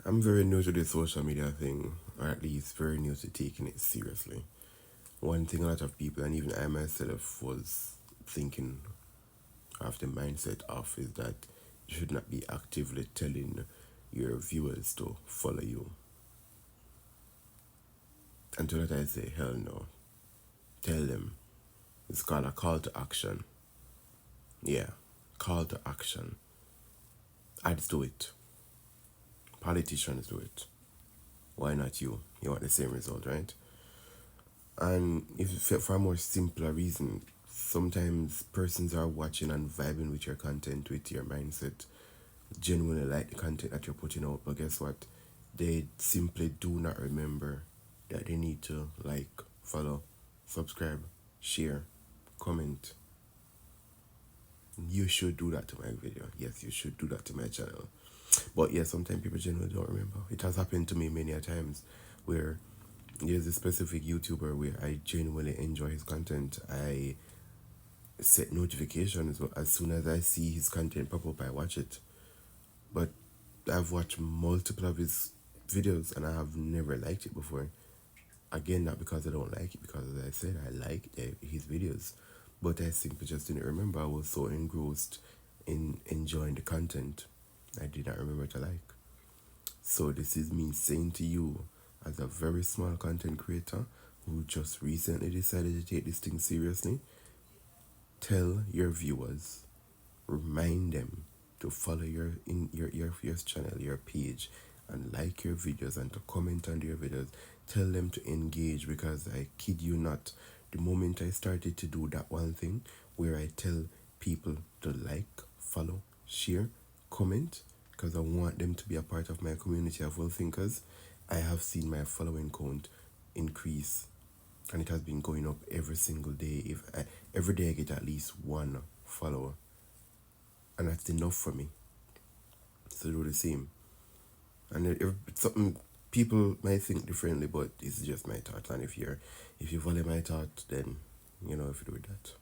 I'm very new to the social media thing, or at least very new to taking it seriously. One thing a lot of people, and even I myself, was thinking of the mindset of is that you should not be actively telling your viewers to follow you. And to that I say, hell no. Tell them. It's called a call to action. Yeah, call to action. Ads do it. Politicians do it. Why not you? You want the same result, right? And if for a more simpler reason, sometimes persons are watching and vibing with your content, with your mindset, genuinely like the content that you're putting out, but guess what? They simply do not remember that they need to like, follow, subscribe, share, comment. You should do that to my video. Yes, you should do that to my channel. But yeah, sometimes people genuinely don't remember. It has happened to me many a times where there's a specific YouTuber where I genuinely enjoy his content. I set notifications as soon as I see his content pop up, I watch it. But I've watched multiple of his videos and I have never liked it before. Again, not because I don't like it, because as I said, I like his videos. But I simply just didn't remember. I was so engrossed in enjoying the content, I did not remember to like. So this is me saying to you, as a very small content creator who just recently decided to take this thing seriously, tell your viewers, remind them to follow your channel, your page, and like your videos and to comment on your videos. Tell them to engage, because I kid you not, the moment I started to do that one thing where I tell people to like, follow, share, comment, because I want them to be a part of my community of well thinkers, I have seen my following count increase, and it has been going up every single day. Every day I get at least one follower, and that's enough for me to do the same. And it's something people might think differently, but it's just my thought. And if you follow my thought, then you know if you do that.